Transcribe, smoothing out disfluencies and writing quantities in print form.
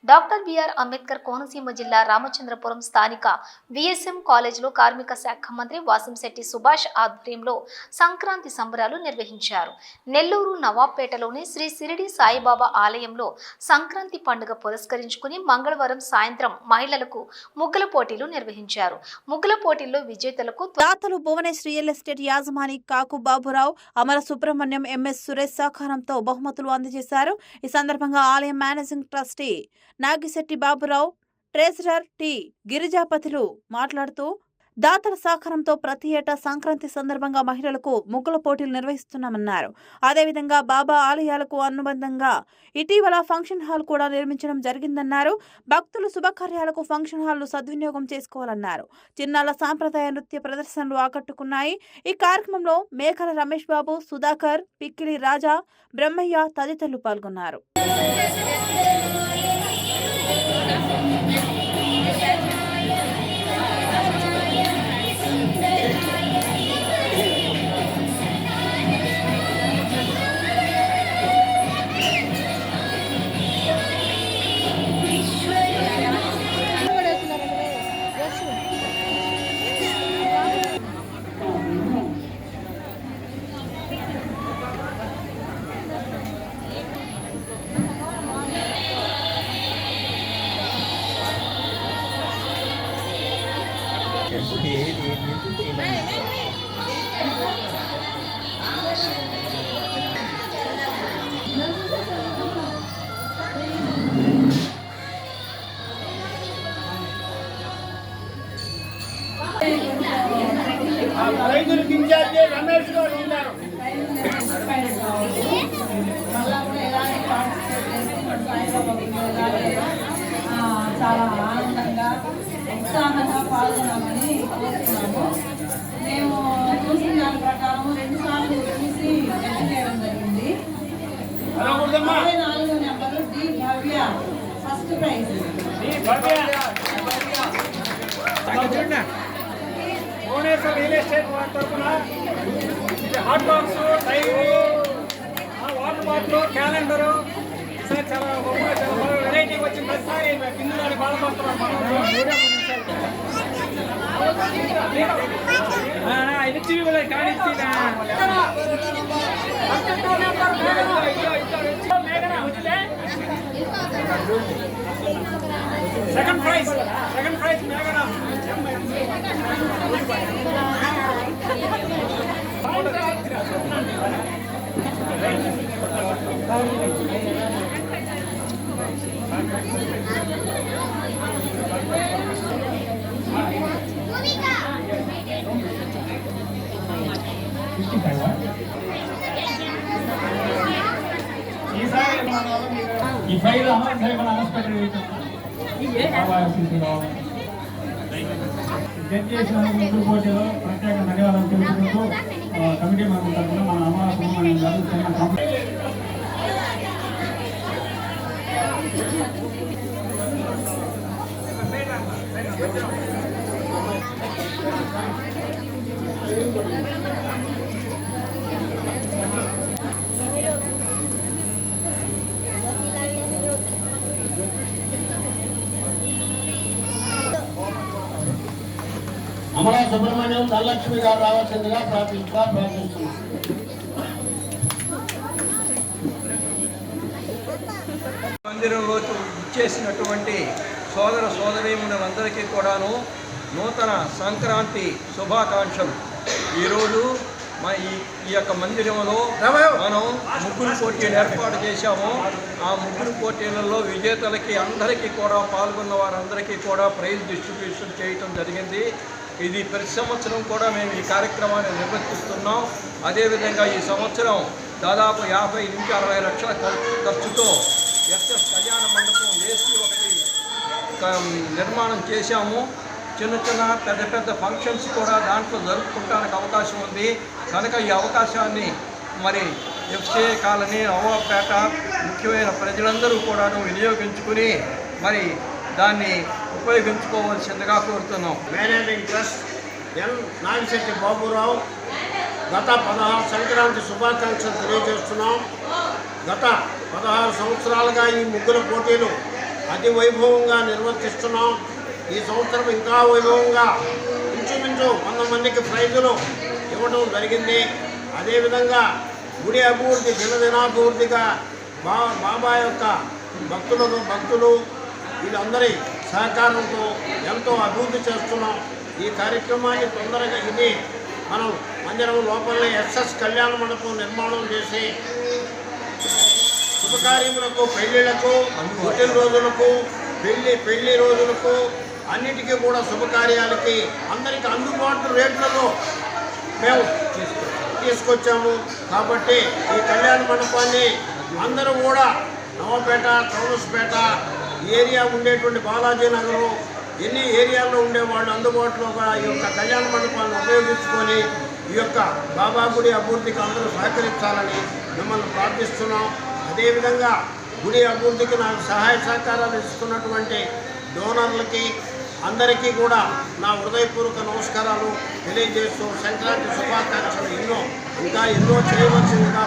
Doctor BR Ambedkar Konaseema జిల్లా రామచంద్రపురం స్థానిక VSM కాలేజీలో కార్మిక శాఖ మంత్రి వాసంశెట్టి సుభాష్ ఆధ్వర్యంలో సంక్రాంతి సంబరాలు నిర్వహించారు. నెల్లూరు నవాబ్పేటలోని శ్రీ షిరిడి సాయిబాబా ఆలయంలో సంక్రాంతి పండుగ పురస్కరించుకుని మంగళవారం సాయంత్రం మహిళలకు ముగ్గుల పోటీలు నిర్వహించారు. ముగ్గుల పోటీల్లో విజేతలకు దాతలు భువనేశ్వరి రియల్ ఎస్టేట్ యాజమాని కాకు బాబురావు, అమర సుబ్రహ్మణ్యం, ఎంఎస్ సురేష్ సహకారంతో బహుమతులు అందజేశారు. ఈ సందర్భంగా ఆలయం managing trustee Nagisetti Baburao, treasurer T గిరిజాపతిలు మాట్లాడుతూ దాతల సహకారంతో ప్రతి ఏటా సంక్రాంతి సందర్భంగా మహిళలకు ముగ్గుల పోటీలు నిర్వహిస్తున్నామన్నారు. అదేవిధంగా బాబా ఆలయాలకు అనుబంధంగా ఇటీవల ఫంక్షన్ హాల్ కూడా నిర్మించడం జరిగిందన్నారు. భక్తులు శుభకార్యాలకు ఫంక్షన్ హాల్ను సద్వినియోగం చేసుకోవాలన్నారు. చిన్నాల సాంప్రదాయ నృత్య ప్రదర్శనలు ఆకట్టుకున్నాయి. ఈ కార్యక్రమంలో మేకల రమేష్ బాబు, సుధాకర్, పిక్కిలి రాజా, బ్రహ్మయ్య తదితరులు పాల్గొన్నారు. రైతులకు ఇన్ఛార్జి రమేష్ గారు ఉన్నారు. చాలా ఆనందంగా ఉత్సాహంగా పాల్గొన్నామని కోరుతున్నాము. మేము చూసిన దాని ప్రకారం 2 సార్లు చూసి చేయడం జరిగింది. 44 number D Bhavya first prize. Bhubaneswar real estate వారి తరఫున hot box, diary, water bottle, calendar చాలా వెరైటీ వచ్చిన ప్రతిసారి కింద బాధపడుతున్నాం. సెకండ్ ప్రైజ్ మేఘనా. ఈ ఫైల్ అమలు చేయమని అనస్పెక్టెడ్ జడ్జి చేసిన ముగ్గురు పోటీలో ప్రత్యేక ధన్యవాదాలు తెలుపుకుంటూ కమిటీ మెంబర్ తరఫున మన అమర సుబ్రహ్మణ్యం గారు అమర సుబ్రహ్మణ్యం ధనలక్ష్మి గారు రావాల్సిందిగా ప్రార్థిస్తున్నాం. మందిరంలో ఇచ్చేసినటువంటి సోదర సోదరీమణులందరికీ కూడాను నూతన సంక్రాంతి శుభాకాంక్షలు. ఈరోజు ఈ యొక్క మందిరంలో మనం ముగ్గురు పోటీలు ఏర్పాటు చేశాము. ఆ ముగ్గురు పోటీలలో విజేతలకి అందరికీ కూడా పాల్గొన్న వారందరికీ కూడా ప్రైజ్ డిస్ట్రిబ్యూషన్ చేయటం జరిగింది. ఇది ప్రతి సంవత్సరం కూడా మేము ఈ కార్యక్రమాన్ని నిర్వర్తిస్తున్నాం. అదేవిధంగా ఈ సంవత్సరం దాదాపు 50 నుంచి 60 లక్షల ఖర్చుతో ఎస్ఎస్ కళ్యాణ మండపం ఏసీ ఒకటి నిర్మాణం చేశాము. చిన్న పెద్ద ఫంక్షన్స్ కూడా దాంట్లో జరుపుకోవడానికి అవకాశం ఉంది కనుక ఈ అవకాశాన్ని మరి ఎఫ్సిఐ కాలనీ, నవాబ్పేట ముఖ్యమైన ప్రజలందరూ కూడాను వినియోగించుకుని మరి దాన్ని ఉపయోగించుకోవాల్సిందిగా కోరుతున్నాం. మేనేజింగ్ ట్రస్ట్ ఎన్ నాగిశెట్టి బాబురావు గత 16 సంక్రాంతి శుభాకాంక్షలు తెలియజేస్తున్నాం. గత 16 సంవత్సరాలుగా ఈ ముగ్గుల పోటీలు అతి వైభవంగా నిర్వర్తిస్తున్నాం. ఈ సంవత్సరం ఇంకా వైభవంగా ఇంచుమించు 100 మందికి ప్రైజులు ఇవ్వడం జరిగింది. అదేవిధంగా గుడి అభివృద్ధి దినదినాభివృద్ధిగా బాబా యొక్క భక్తులు వీళ్ళందరి సహకారంతో ఎంతో అభివృద్ధి చేస్తున్నాం. ఈ కార్యక్రమాన్ని తొందరగా ఇది మనం మందిరం లోపలనే ఎస్ఎస్ కళ్యాణ మండపం నిర్మాణం చేసి శుభకార్యములకు, పెళ్లిళ్లకు, పుట్టినరోజులకు, పెళ్లి రోజులకు అన్నిటికీ కూడా శుభకార్యాలకి అందరికీ అందుబాటు రేట్లలో మేము తీసుకొచ్చాము. కాబట్టి ఈ కళ్యాణ మండపాన్ని అందరూ కూడా నవపేట, కౌనస్పేట ఏరియా ఉండేటువంటి బాలాజీ నగరం ఎన్ని ఏరియాల్లో ఉండేవాళ్ళు అందుబాటులో ఈ యొక్క కళ్యాణ మండపాన్ని ఉపయోగించుకొని ఈ యొక్క బాబా గుడి అభివృద్ధికి అందరూ సహకరించాలని మిమ్మల్ని ప్రార్థిస్తున్నాం. అదేవిధంగా గుడి అభివృద్ధికి నాకు సహాయ సహకారాలు ఇస్తున్నటువంటి డోనర్లకి అందరికీ కూడా నా హృదయపూర్వక నమస్కారాలు తెలియజేస్తూ సంక్రాంతి శుభాకాంక్షలు ఇంకా ఎన్నో చేయవలసిందిగా